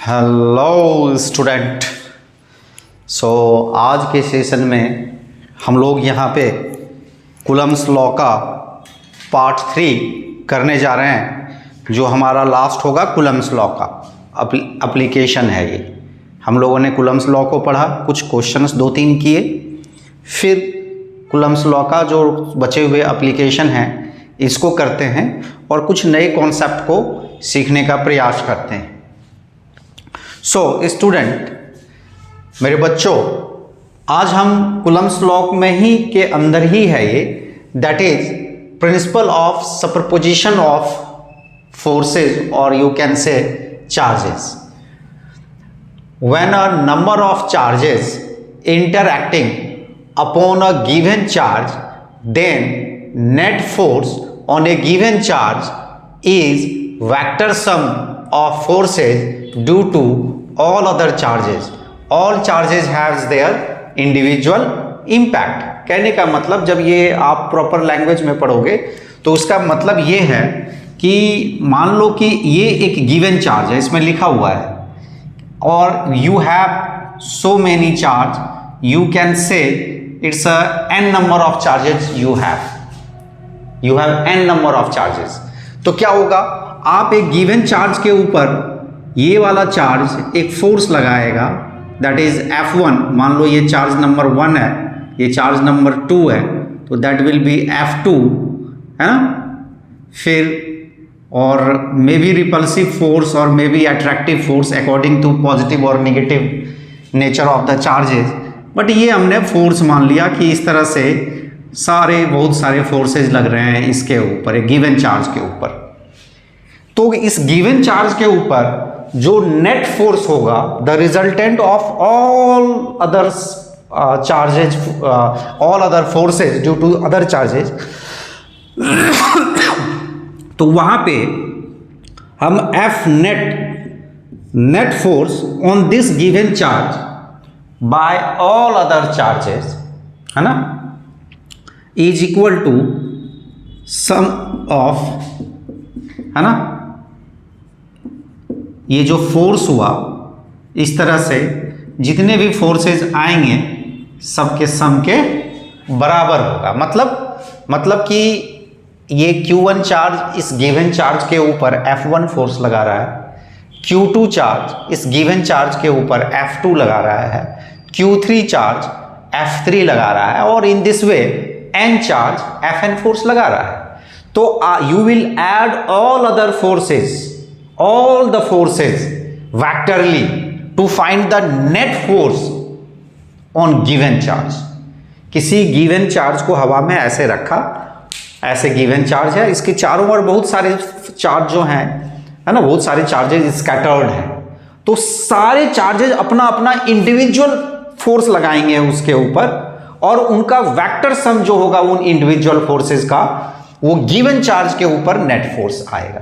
Hello student. आज के session में हम लोग यहाँ पे कूलम्स लॉ का पार्ट 3 करने जा रहे हैं, जो हमारा लास्ट होगा कूलम्स लॉ का एप्लीकेशन है। ये हम लोगों ने कूलम्स लॉ को पढ़ा, कुछ क्वेश्चंस 2-3 किए, फिर कूलम्स लॉ का जो बचे हुए एप्लीकेशन हैं इसको करते हैं और कुछ नए कॉन्सेप्ट को सीखने का प्रयास करते हैं। स्टूडेंट, मेरे बच्चों, आज हम कूलम्स लॉ में ही के अंदर ही है ये, that is principle of superposition of forces और you can say charges. When a number of charges interacting upon a given charge, then net force on a given charge is vector sum of forces due to all other charges. All charges has their individual impact. कहने का मतलब, जब ये आप proper language में पढ़ोगे तो उसका मतलब ये है कि मान लो कि ये एक गिवन चार्ज है, इसमें लिखा हुआ है, और you have so many charge, you can से it's a n number of charges you have n number of charges. तो क्या होगा, आप एक गिवन चार्ज के ऊपर ये वाला चार्ज एक फोर्स लगाएगा, दैट इज F1। मान लो ये चार्ज नंबर 1 है, ये चार्ज नंबर 2 है, तो दैट विल बी F2, है ना। फिर और मे बी रिपल्सिव फोर्स और may be attractive force according to positive और negative nature of the charges. But ये हमने फोर्स मान लिया कि इस तरह से बहुत सारे फोर्सेज लग रहे हैं इसके ऊपर, एक गिवन चार्ज के ऊपर। तो इस गिवन चार्ज के ऊपर जो नेट फोर्स होगा, the resultant of all other charges, all other forces due to other charges, तो वहां पे हम F net force on this given charge by all other charges, है ना, is equal to sum of, है ना, ये जो फोर्स हुआ, इस तरह से जितने भी फोर्सेस आएंगे सबके सम के बराबर होगा। मतलब कि ये Q1 चार्ज इस गिवन चार्ज के ऊपर F1 फोर्स लगा रहा है, Q2 चार्ज इस गिवन चार्ज के ऊपर F2 लगा रहा है, Q3 चार्ज F3 लगा रहा है, और in this way n charge Fn force लगा रहा है। तो you will add all other forces, all the forces vectorally to find the net force on given charge. किसी गिवन चार्ज को हवा में ऐसे रखा, ऐसे गिवन चार्ज है, इसके चारों ओर बहुत सारे चार्ज जो हैं, है ना, बहुत सारे चार्जेस स्कैटर्ड हैं, तो सारे चार्जेस अपना अपना इंडिविजुअल फोर्स लगाएंगे उसके ऊपर, और उनका वेक्टर सम जो होगा उन इंडिविजुअल फोर्सेस का, वो गिवन चार्ज के ऊपर नेट फोर्स आएगा।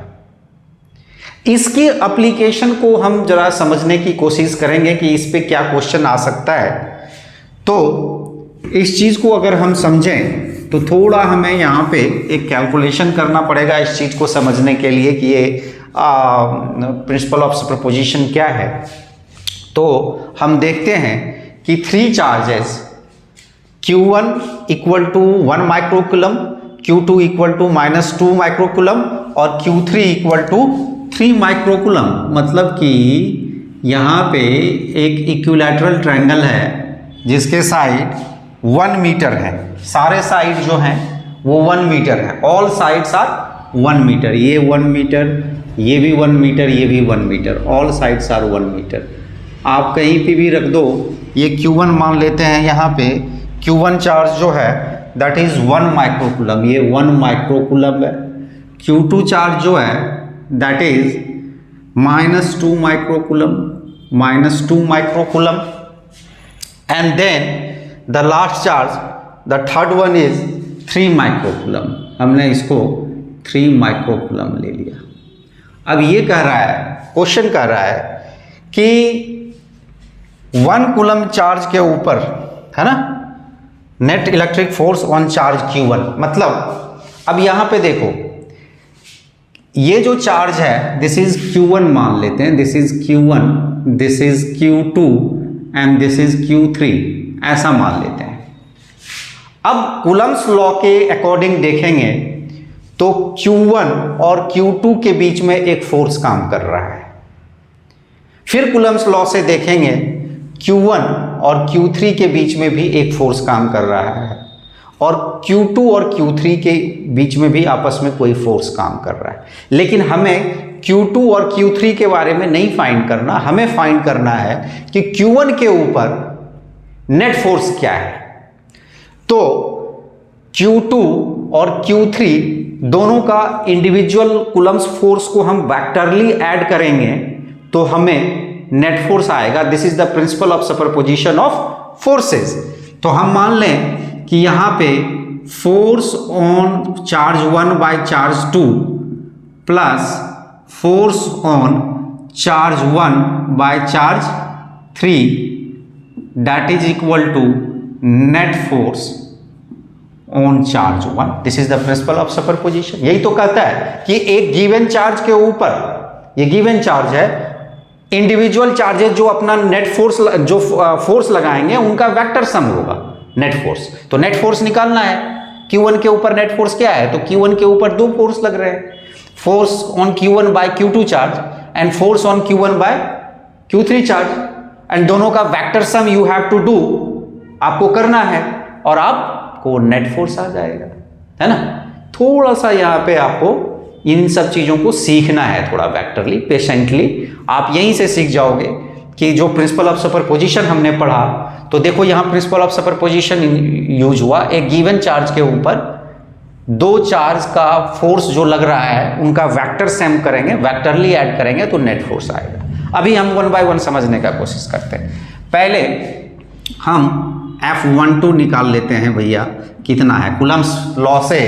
इसकी एप्लीकेशन को हम जरा समझने की कोशिश करेंगे कि इस पे क्या क्वेश्चन आ सकता है। तो इस चीज को अगर हम समझें तो थोड़ा हमें यहाँ पे एक कैलकुलेशन करना पड़ेगा इस चीज को समझने के लिए कि ये प्रिंसिपल ऑफ सुपरपोजिशन क्या है। तो हम देखते हैं कि 3 charges Q1 equal to 1 microcoulomb, Q2 equal to -2 microcoulomb और Q3 इक्वल टू 3 माइक्रोकूलम। मतलब कि यहाँ पे एक इक्विलैटरल ट्रायंगल है जिसके साइड 1 मीटर है, सारे साइड जो हैं वो 1 मीटर है, ऑल साइड्स आर 1 मीटर, ये 1 मीटर, ये भी 1 मीटर, ये भी 1 metre, all sides are 1 metre. आप कहीं पे भी रख दो, ये Q1 मान लेते हैं, यहाँ पे Q1 चार्ज जो है दैट इज 1 माइक्रोकूलम, ये 1 माइक्रोकूलम है। Q2 चार्ज जो है that is -2 microcoulomb, -2 microcoulomb, and then the last charge, the third one is 3 microcoulomb. हमने इसको 3 माइक्रोकूलम ले लिया। अब ये कह रहा है, क्वेश्चन कह रहा है कि 1 कूलम चार्ज के ऊपर, है ना, net electric force on charge Q1। मतलब अब यहां पे देखो, ये जो चार्ज है दिस इज Q1 मान लेते हैं, this is Q1, this is Q2 and this is Q3, ऐसा मान लेते हैं। अब कूलम्ब्स लॉ के अकॉर्डिंग देखेंगे तो Q1 और Q2 के बीच में एक फोर्स काम कर रहा है। फिर कूलम्ब्स लॉ से देखेंगे Q1 और Q3 के बीच में भी एक फोर्स काम कर रहा है, और Q2 और Q3 के बीच में भी आपस में कोई फोर्स काम कर रहा है। लेकिन हमें Q2 और Q3 के बारे में नहीं फाइंड करना, हमें फाइंड करना है कि Q1 के ऊपर नेट फोर्स क्या है। तो Q2 और Q3 दोनों का इंडिविजुअल कूलम्ब्स फोर्स को हम वेक्टरली ऐड करेंगे तो हमें नेट फोर्स आएगा। This is the principle of superposition of forces. तो हम मान लें कि यहां पे force on charge 1 by charge 2 plus force on charge 1 by charge 3 that is equal to net force on charge 1। This is the principle of superposition. यही तो कहता है कि एक गिवन चार्ज के ऊपर, ये गिवन चार्ज है, इंडिविजुअल चार्जेस जो अपना नेट फोर्स, जो फोर्स लगाएंगे उनका वेक्टर सम होगा नेट फोर्स। तो नेट फोर्स निकालना है। Q1 के ऊपर नेट फोर्स क्या है, तो Q1 के ऊपर दो फोर्स लग रहे हैं, force on Q1 by Q2 charge and force on Q1 by Q3 charge, and दोनों का vector sum you have to do, आपको करना है, और आपको नेट फोर्स आ जाएगा, है ना। थोड़ा सा यहाँ पे आपको इन सब चीजों को सीखना है, थोड़ा वेक्टरली, पेशेंटली। आप यहीं से सीख जाओगे कि जो प्रिंसिपल ऑफ सुपरपोजिशन हमने पढ़ा, तो देखो यहाँ प्रिंसिपल ऑफ सुपरपोजिशन यूज हुआ। एक गिवन चार्ज के ऊपर दो चार्ज का फोर्स जो लग रहा है उनका वेक्टर सम करेंगे, वेक्टरली ऐड करेंगे तो नेट फोर्स आएगा। अभी हम 1 बाय 1 समझने का कोशिश करते हैं। पहले हम F12 निकाल लेते हैं भैया, कितना है कूलम्ब्स लॉ से,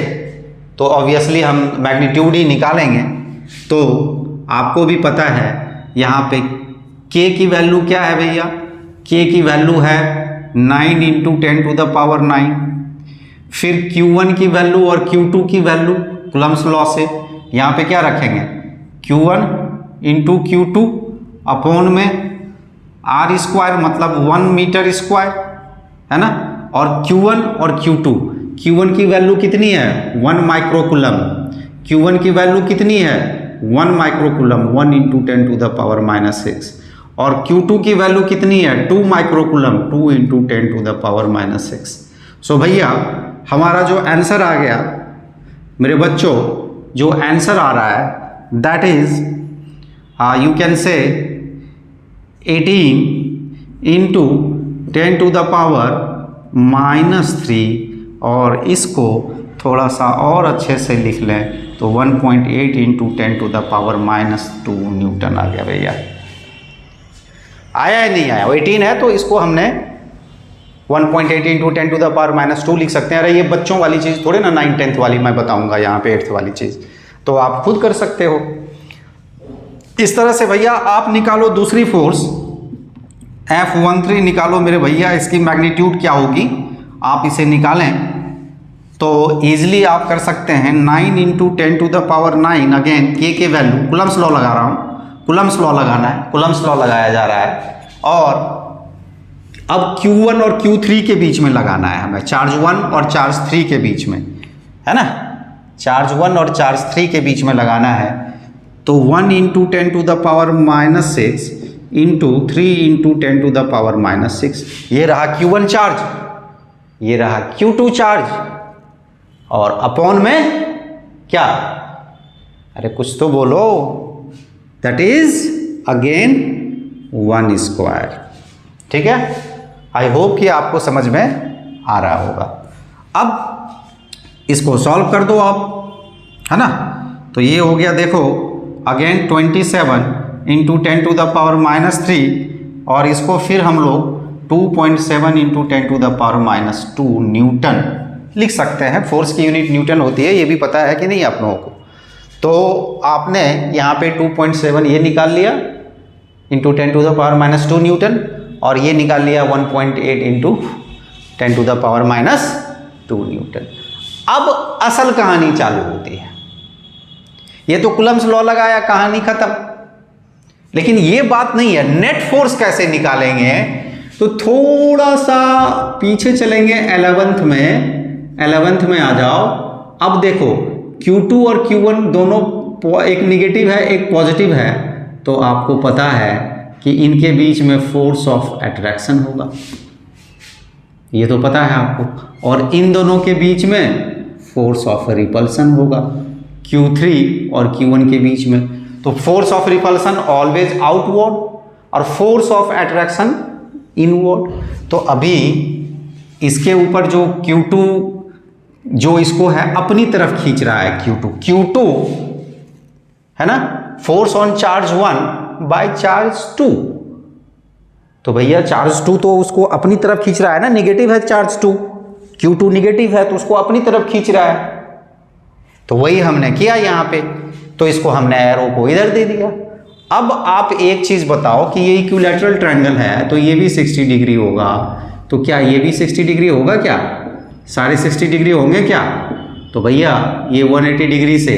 तो ऑब्वियसली हम मैग्नीट्यूड ही निकालेंगे। तो आपको भी पता है यहाँ पे K की वैल्यू क्या है भैया, K की वैल्यू है 9 इंटू 10 टू द पावर 9। फिर Q1 की वैल्यू और Q2 की वैल्यू कूलम्ब्स लॉ से यहाँ पे क्या रखेंगे, Q1 इंटू Q2 अपॉन में R स्क्वायर, मतलब 1 मीटर स्क्वायर, है ना। और Q1 और Q2, Q1 की वैल्यू कितनी है 1 माइक्रोकूलम, Q1 की वैल्यू कितनी है 1 microcoulomb, 1 into 10 to the power -6, और Q2 की वैल्यू कितनी है 2 microcoulomb, 2 into 10 to the power -6। So भैया हमारा जो आंसर आ गया मेरे बच्चों, जो आंसर आ रहा है दैट इज यू कैन से 18 इंटू 10 टू द पावर -3, और इसको थोड़ा सा और अच्छे से लिख लें तो 1.8 into 10 to the power -2 newton आ गया भैया। आया है नहीं आया, 18 है तो इसको हमने 1.8 इंटू 10 टू द पावर -2 लिख सकते हैं। अरे ये बच्चों वाली चीज़ थोड़े ना, 9th 10th वाली मैं बताऊंगा यहाँ पे, 8th वाली चीज़ तो आप खुद कर सकते हो। इस तरह से भैया आप निकालो दूसरी फोर्स F13 निकालो मेरे भैया, इसकी मैग्नीट्यूड क्या होगी आप इसे निकालें तो ईजिली आप कर सकते हैं। 9 into 10 to the power 9, again K के वैल्यू, कूलम्ब्स लॉ लगा रहा हूँ, कूलम्ब्स लॉ लगाना है, कूलम्ब्स लॉ लगाया जा रहा है, और अब Q1 और Q3 के बीच में लगाना है हमें, चार्ज 1 और चार्ज 3 के बीच में, है ना, चार्ज 1 और चार्ज 3 के बीच में लगाना है। तो 1 into 10 to the power -6 into 3 into 10 to the power -6, ये रहा Q1 चार्ज, ये रहा Q2 चार्ज, और अपॉन में क्या, अरे कुछ तो बोलो, दैट इज अगेन 1 स्क्वायर। ठीक है, आई होप कि आपको समझ में आ रहा होगा। अब इसको सॉल्व कर दो आप, है ना। तो ये हो गया, देखो again 27 into 10 to the power -3, और इसको फिर हम लोग 2.7 into 10 to the power -2 newton लिख सकते हैं। फोर्स की यूनिट न्यूटन होती है, ये भी पता है कि नहीं आप लोगों को। तो आपने यहाँ पे 2.7 ये निकाल लिया into 10 to the power -2 newton, और ये निकाल लिया 1.8 into 10 to the power -2 newton. अब असल कहानी चालू होती है। ये तो कूलम्ब्स लॉ लगाया, कहानी खत्म। लेकिन ये बात नहीं है, नेट फोर्स कैसे निकालेंगे, तो थोड़ा सा पीछे चलेंगे 11th में आ जाओ। अब देखो Q2 और Q1 दोनों, एक निगेटिव है एक पॉजिटिव है, तो आपको पता है कि इनके बीच में फोर्स ऑफ अट्रैक्शन होगा, ये तो पता है आपको। और इन दोनों के बीच में फोर्स ऑफ रिपल्सन होगा, Q3 और Q1 के बीच में। तो force of repulsion always outward और फोर्स ऑफ अट्रैक्शन इनवर्ड। तो अभी इसके ऊपर जो Q2 जो इसको है अपनी तरफ खींच रहा है, Q2 है ना, force on charge 1 by charge 2। तो भैया चार्ज 2 तो उसको अपनी तरफ खींच रहा है ना, निगेटिव है चार्ज 2, Q2 निगेटिव है तो उसको अपनी तरफ खींच रहा है। तो वही हमने किया यहाँ पे, तो इसको हमने एरो को इधर दे दिया। अब आप एक चीज बताओ कि ये इक्विलैटरल ट्रायंगल है तो ये भी 60 डिग्री होगा, तो क्या ये भी 60 डिग्री होगा, क्या सारे 60 डिग्री होंगे क्या? तो भैया ये 180 डिग्री से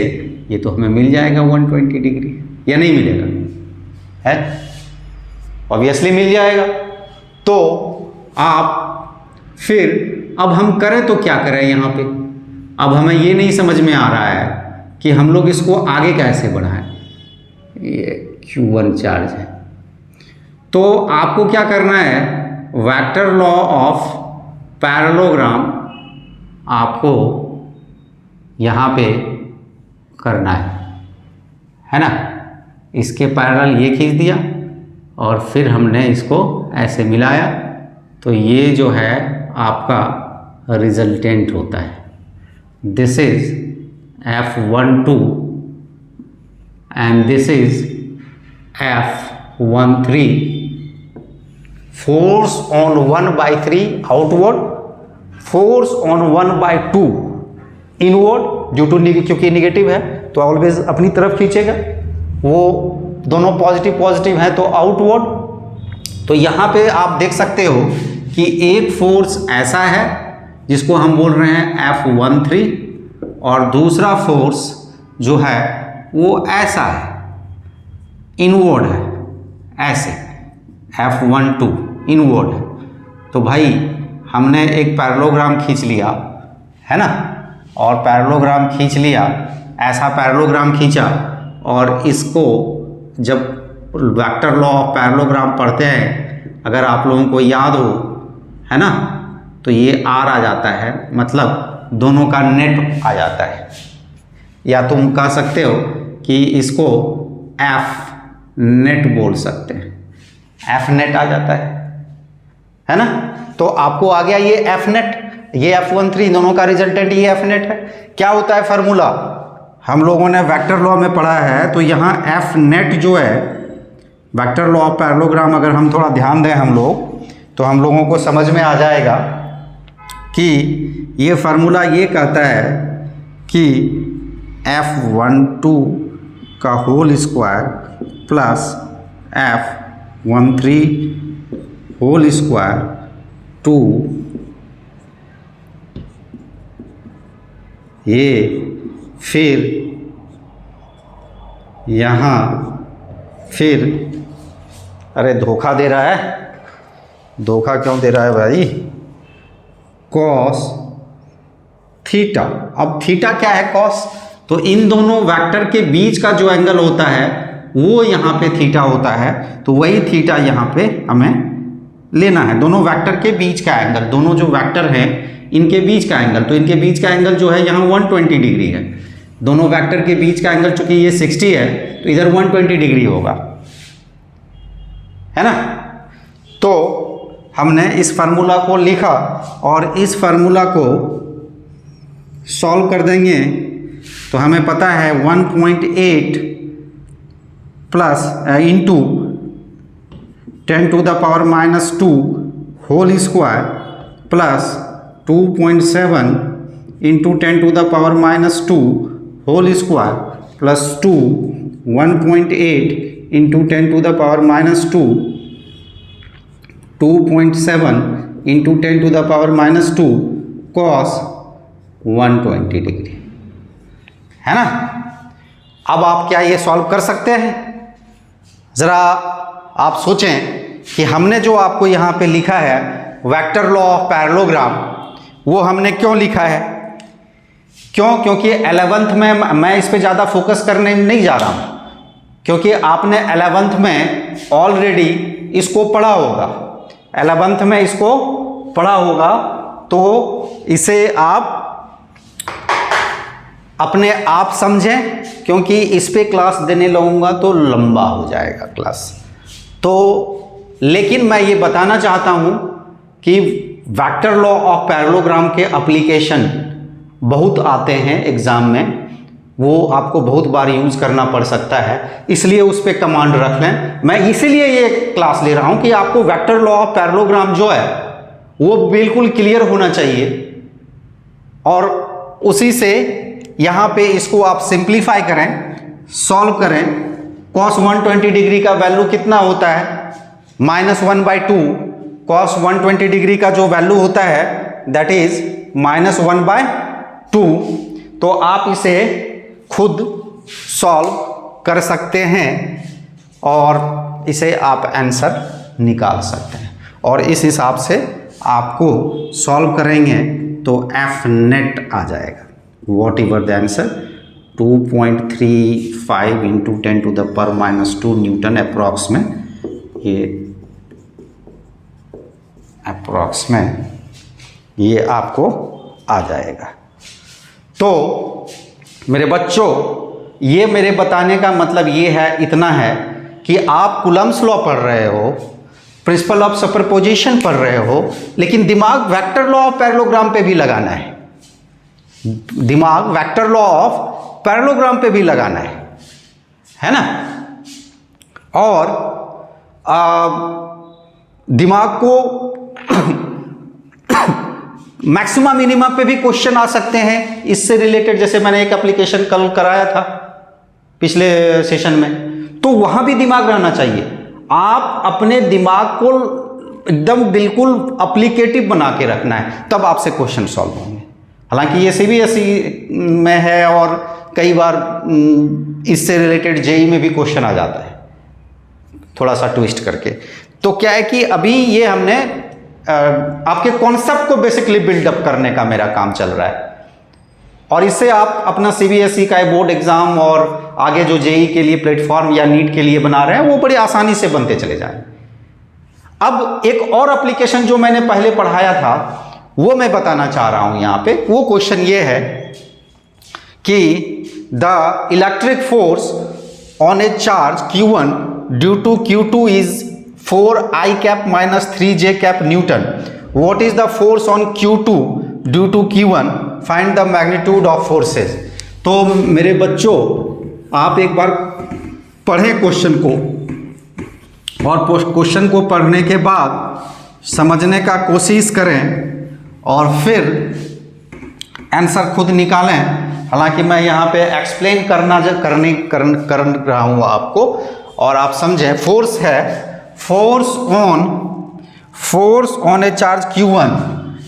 ये तो हमें मिल जाएगा 120 डिग्री, या नहीं मिलेगा? है, ऑब्वियसली मिल जाएगा। तो आप फिर अब हम करें तो क्या करें यहाँ पे? अब हमें ये नहीं समझ में आ रहा है कि हम लोग इसको आगे कैसे बढ़ाएं। ये Q1 चार्ज है, तो आपको क्या करना है, वेक्टर लॉ ऑफ पैरेललोग्राम आपको यहाँ पे करना है ना। इसके पैरेलल ये खींच दिया और फिर हमने इसको ऐसे मिलाया, तो ये जो है आपका रिजल्टेंट होता है। This is F12 and this is F13। Force on 1/3 outward, force on 1/2 inward, क्योंकि निगेटिव है तो ऑलवेज अपनी तरफ खींचेगा, वो दोनों पॉजिटिव पॉजिटिव हैं तो आउटवर्ड। तो यहाँ पे आप देख सकते हो कि एक फोर्स ऐसा है जिसको हम बोल रहे हैं F13, और दूसरा फोर्स जो है वो ऐसा है, इनवर्ड है, ऐसे F12 इनवर्ड है। तो भाई हमने एक पैरेललोग्राम खींच लिया है ना, और पैरेललोग्राम खींच लिया, ऐसा पैरेललोग्राम खींचा, और इसको जब वेक्टर लॉ ऑफ पैरेललोग्राम पढ़ते हैं, अगर आप लोगों को याद हो, है ना, तो ये R आ जाता है, मतलब दोनों का नेट आ जाता है, या तुम कह सकते हो कि इसको F नेट बोल सकते हैं, F नेट आ जाता है ना। तो आपको आ गया ये F नेट, ये F13, दोनों का रिजल्टेंट ये F नेट है। क्या होता है फार्मूला, हम लोगों ने वेक्टर लॉ में पढ़ा है, तो यहाँ F नेट जो है, वेक्टर लॉ ऑफ पैरेललोग्राम अगर हम थोड़ा ध्यान दें हम लोग, तो हम लोगों को समझ में आ जाएगा कि ये फार्मूला ये कहता है कि F12 का whole square plus F13 whole square two ये, फिर यहाँ फिर, अरे धोखा दे रहा है, धोखा क्यों दे रहा है भाई, कॉस थीटा। अब थीटा क्या है, कॉस, तो इन दोनों वेक्टर के बीच का जो एंगल होता है वो यहाँ पे थीटा होता है, तो वही थीटा यहाँ पे हमें लेना है, दोनों वेक्टर के बीच का एंगल, दोनों जो वेक्टर हैं इनके बीच का एंगल, तो इनके बीच का एंगल जो है यहाँ 120 डिग्री है, दोनों वेक्टर के बीच का एंगल चूंकि ये 60 है तो इधर 120 डिग्री होगा, है ना। तो हमने इस फार्मूला को लिखा और इस फार्मूला को सॉल्व कर देंगे तो हमें पता है 1.8 plus into 10⁻⁻² whole square plus 2.7 into 10⁻⁻² whole square plus 2, 1.8 into 10⁻⁻², 2.7 into 10⁻⁻² cos 120 degree, है ना। अब आप क्या ये सॉल्व कर सकते हैं? ज़रा आप सोचें कि हमने जो आपको यहाँ पे लिखा है वेक्टर लॉ ऑफ पैरेललोग्राम, वो हमने क्यों लिखा है? क्यों? क्योंकि 11th में मैं इस पे ज़्यादा फोकस करने नहीं जा रहा हूँ, क्योंकि आपने 11th में ऑलरेडी इसको पढ़ा होगा, 11th में इसको पढ़ा होगा, तो इसे आप अपने आप समझें, क्योंकि इस पे क्लास देने लगूंगा तो लंबा हो जाएगा क्लास। तो लेकिन मैं ये बताना चाहता हूँ कि वेक्टर लॉ ऑफ पैरेललोग्राम के एप्लीकेशन बहुत आते हैं एग्ज़ाम में, वो आपको बहुत बार यूज़ करना पड़ सकता है, इसलिए उस पर कमांड रख लें। मैं इसीलिए ये क्लास ले रहा हूँ कि आपको वेक्टर लॉ ऑफ पैरेललोग्राम जो है वो बिल्कुल क्लियर होना चाहिए, और उसी से यहाँ पे इसको आप सिंप्लीफाई करें, सॉल्व करें। cos 120 डिग्री का वैल्यू कितना होता है? -1/2। cos 120 डिग्री का जो वैल्यू होता है दैट इज -1/2। तो आप इसे खुद सॉल्व कर सकते हैं और इसे आप आंसर निकाल सकते हैं, और इस हिसाब से आपको सॉल्व करेंगे तो F नेट आ जाएगा। What ever the answer 2.35 × 10⁻⁻² Newton approx में, ये अप्रॉक्स में ये आपको आ जाएगा। तो मेरे बच्चों, ये मेरे बताने का मतलब ये है, इतना है कि आप कूलम्ब्स लॉ पढ़ रहे हो, प्रिंसिपल ऑफ सुपरपोजिशन पढ़ रहे हो, लेकिन दिमाग वेक्टर लॉ ऑफ पैरेललोग्राम पे भी लगाना है, दिमाग वेक्टर लॉ ऑफ पैरेललोग्राम पे भी लगाना है ना। और दिमाग को मैक्सिमा मिनिमा पे भी क्वेश्चन आ सकते हैं इससे रिलेटेड, जैसे मैंने एक एप्लीकेशन कल कराया था पिछले सेशन में, तो वहां भी दिमाग रहना चाहिए। आप अपने दिमाग को एकदम बिल्कुल एप्लीकेटिव बना के रखना है, तब आपसे क्वेश्चन सॉल्व होंगे। हालांकि ये CBSE में है और कई बार इससे रिलेटेड JEE में भी क्वेश्चन आ जाता है थोड़ा सा ट्विस्ट करके। तो क्या है कि अभी ये हमने आपके कॉन्सेप्ट को बेसिकली बिल्डअप करने का मेरा काम चल रहा है, और इससे आप अपना CBSE का बोर्ड एग्जाम और आगे जो JEE के लिए प्लेटफॉर्म या नीट के लिए बना रहे हैं वो बड़ी आसानी से बनते चले जाएं। अब एक और एप्लीकेशन जो मैंने पहले पढ़ाया था वो मैं बताना चाह रहा हूं यहां पे। वो क्वेश्चन ये है कि the electric force on a charge Q1 due to Q2 is 4I cap minus 3J cap newton. What is the force on Q2 due to Q1? Find the magnitude of forces. तो मेरे बच्चों, आप एक बार पढ़ें question को, और question को पढ़ने के बाद समझने का कोशिश करें और फिर आंसर खुद निकालें। हालांकि मैं यहाँ पे एक्सप्लेन कर रहा हूँ आपको, और आप समझें। फोर्स है, force on a charge Q1,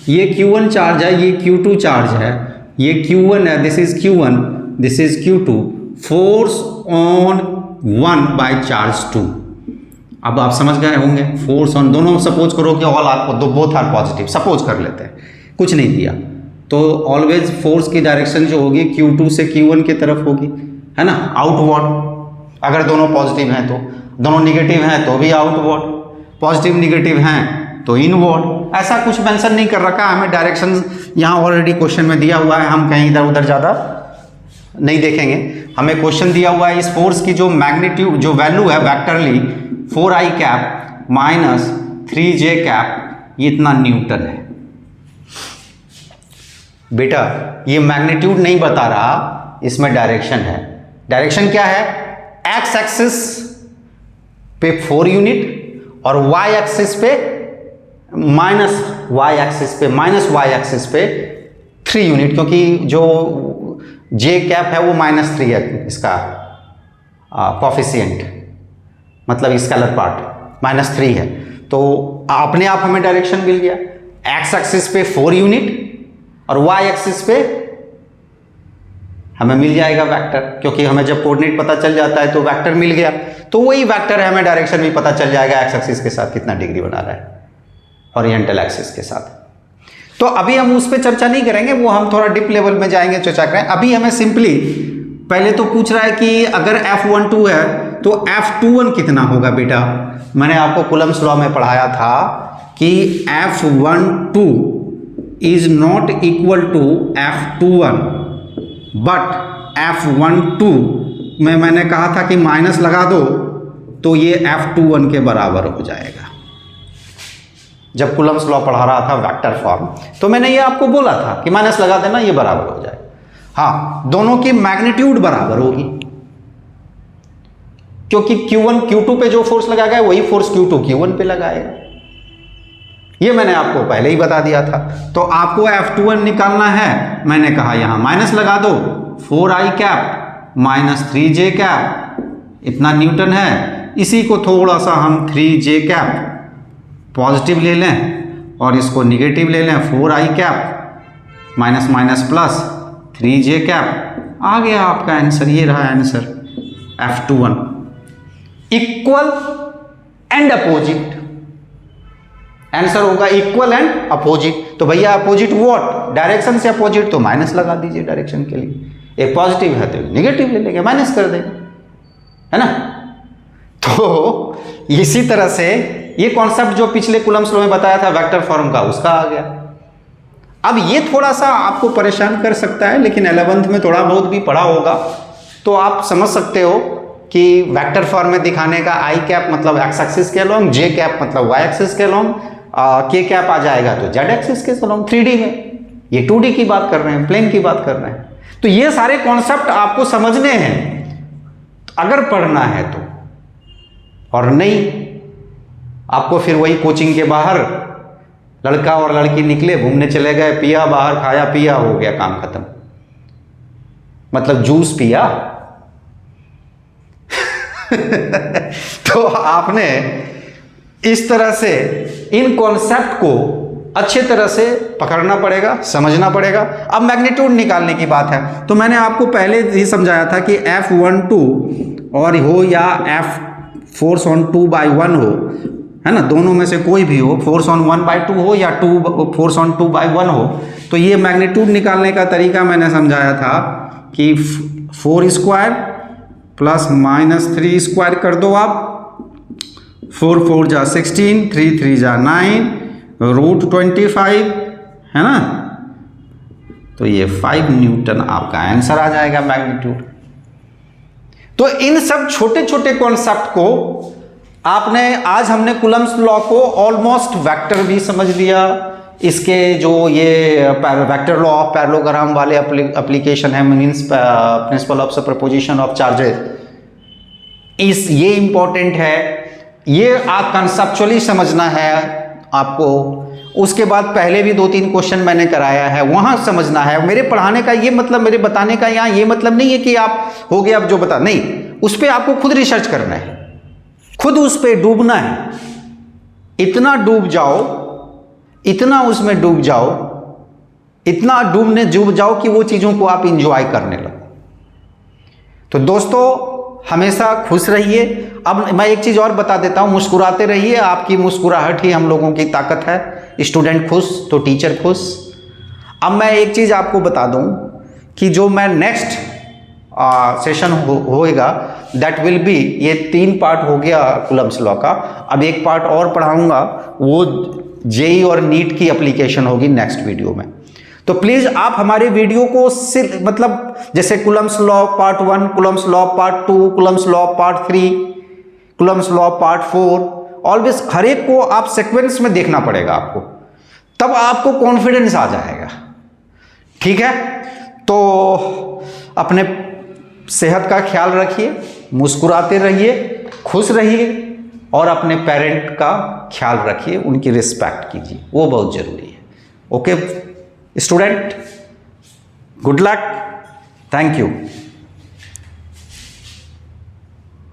ये Q1 चार्ज है, ये Q2 चार्ज है, ये Q1 है, this is Q1, this is Q2। Force on 1 by charge 2। अब आप समझ गए होंगे, फोर्स ऑन, दोनों सपोज करो कि all are both are positive, suppose कर लेते हैं, कुछ नहीं दिया तो ऑलवेज फोर्स की डायरेक्शन जो होगी Q2 से Q1 की तरफ होगी, है ना, आउटवर्ड। अगर दोनों पॉजिटिव हैं तो, दोनों निगेटिव हैं तो भी आउटवर्ड, पॉजिटिव निगेटिव हैं तो इनवर्ड। ऐसा कुछ मेंशन नहीं कर रखा हमें, डायरेक्शन यहाँ ऑलरेडी क्वेश्चन में दिया हुआ है, हम कहीं इधर उधर ज़्यादा नहीं देखेंगे। हमें क्वेश्चन दिया हुआ है इस फोर्स की जो मैग्नीट्यूड, जो वैल्यू है vectorially 4I cap minus 3J cap, ये इतना न्यूटन है। बेटा ये मैग्नीट्यूड नहीं बता रहा, इसमें डायरेक्शन है। डायरेक्शन क्या है? एक्स एक्सिस पे 4 यूनिट और वाई एक्सिस पे माइनस वाई एक्सिस पे 3 यूनिट, क्योंकि जो जे कैप है वो -3 है, इसका कॉफिशिएंट, मतलब स्केलर पार्ट -3 है। तो अपने आप हमें डायरेक्शन मिल गया। एक्स एक्सिस पे 4 यूनिट और वाई एक्सिस पे हमें मिल जाएगा वेक्टर, क्योंकि हमें जब कोऑर्डिनेट पता चल जाता है तो वेक्टर मिल गया, तो वही वेक्टर है, हमें डायरेक्शन भी पता चल जाएगा एक्स एक्सिस के साथ कितना डिग्री बना रहा है, ओरिएंटल एक्सिस के साथ। तो अभी हम उस पर चर्चा नहीं करेंगे, वो हम थोड़ा डीप लेवल में जाएंगे, चर्चा करें। अभी हमें सिंपली पहले तो पूछ रहा है कि अगर F12 है तो F21 कितना होगा बेटा। मैंने आपको कूलम्ब्स लॉ में पढ़ाया था कि F12 is not equal to F21, but F12 में मैंने कहा था कि माइनस लगा दो तो ये F21 के बराबर हो जाएगा। जब कूलम्ब्स लॉ पढ़ा रहा था वेक्टर फॉर्म, तो मैंने ये आपको बोला था कि माइनस लगा देना, ये बराबर हो जाएगा। हाँ, दोनों की मैग्नीट्यूड बराबर होगी, क्योंकि Q1 Q2 पे जो फोर्स लगाया गया वही फोर्स Q2 Q1 पे लगाएगा। ये मैंने आपको पहले ही बता दिया था। तो आपको F21 निकालना है, मैंने कहा यहां माइनस लगा दो, 4i cap minus 3j cap, इतना न्यूटन है। इसी को थोड़ा सा हम 3j कैप पॉजिटिव ले लें और इसको निगेटिव ले लें, 4i cap minus minus plus 3j cap, आ गया आपका आंसर। ये रहा answer F21, equal and opposite. Answer होगा इक्वल एंड अपोजिट। तो भैया अपोजिट व्हाट, डायरेक्शन से अपोजिट, तो माइनस लगा दीजिए डायरेक्शन के लिए। एक पॉजिटिव है तो निगेटिव ले लेंगे, माइनस कर देंगे, है ना। तो इसी तरह से ये कॉन्सेप्ट जो पिछले कूलम्ब्स लॉ में बताया था वेक्टर फॉर्म का, उसका आ गया। अब ये थोड़ा सा आपको परेशान कर सकता है, लेकिन 11th में थोड़ा बहुत भी पढ़ा होगा तो आप समझ सकते हो कि वेक्टर फॉर्म में दिखाने का आई कैप मतलब एक्स एक्सिस के अलोंग, जे कैप मतलब वाई एक्सिस के अलोंग, के कैप आ जाएगा तो जेड एक्सिस के अलोंग 3D में। ये 2D की बात कर रहे हैं, प्लेन की बात कर रहे हैं। तो ये सारे कॉन्सेप्ट आपको समझने हैं अगर पढ़ना है तो, और नहीं आपको फिर वही कोचिंग के बाहर लड़का और लड़की निकले, घूमने चले गए, पिया बाहर, खाया पिया, हो गया काम खत्म, मतलब जूस पिया। तो आपने इस तरह से इन कॉन्सेप्ट को अच्छे तरह से पकड़ना पड़ेगा, समझना पड़ेगा। अब मैग्नीट्यूड निकालने की बात है, तो मैंने आपको पहले ही समझाया था कि F12 और हो या F फोर्स ऑन 2/1 हो, है ना, दोनों में से कोई भी हो, फोर्स ऑन 1/2 हो या फोर्स ऑन 2/1 हो, तो ये मैग्नीट्यूड निकालने का तरीका मैंने समझाया था कि 4 स्क्वायर प्लस माइनस 3 स्क्वायर कर दो आप, 4 4 जा 16, 3 3 जा 9, रूट 25, है ना। तो ये 5 न्यूटन आपका आंसर आ जाएगा मैग्नीट्यूड। तो इन सब छोटे छोटे कॉन्सेप्ट को आपने, आज हमने कूलम्ब्स लॉ को ऑलमोस्ट वेक्टर भी समझ लिया, इसके जो ये वेक्टर लॉ ऑफ पैरेललोग्राम वाले एप्लीकेशन है, means principal of superposition of charges, ये इंपॉर्टेंट है, ये आप कंसेप्चुअली समझना है आपको। उसके बाद पहले भी 2-3 क्वेश्चन मैंने कराया है, वहां समझना है। मेरे पढ़ाने का ये मतलब, मेरे बताने का यहाँ ये मतलब नहीं है कि आप हो गया अब जो बता, नहीं, उस पर आपको खुद रिसर्च करना है, खुद उस पर डूबना है। इतना डूब जाओ, इतना उसमें डूब जाओ, इतना डूब जाओ कि वो चीज़ों को आप इंजॉय करने लगो। तो दोस्तों हमेशा खुश रहिए। अब मैं एक चीज़ और बता देता हूँ, मुस्कुराते रहिए, आपकी मुस्कुराहट ही हम लोगों की ताकत है। स्टूडेंट खुश तो टीचर खुश। अब मैं एक चीज़ आपको बता दूँ कि जो मैं नेक्स्ट सेशन होएगा दैट विल बी, ये 3 पार्ट हो गया कूलम्ब्स लॉ का, अब एक पार्ट और पढ़ाऊंगा, वो जेई और नीट की एप्लीकेशन होगी नेक्स्ट वीडियो में। तो प्लीज़ आप हमारे वीडियो को मतलब जैसे Coulomb's law part 1, Coulomb's law part 2, Coulomb's law part 3, Coulomb's law part 4, always हर एक को आप सीक्वेंस में देखना पड़ेगा आपको, तब आपको कॉन्फिडेंस आ जाएगा। ठीक है, तो अपने सेहत का ख्याल रखिए, मुस्कुराते रहिए, खुश रहिए और अपने पेरेंट का ख्याल रखिए, उनकी रिस्पेक्ट कीजिए, वो बहुत ज़रूरी है। Okay student, good luck, thank you.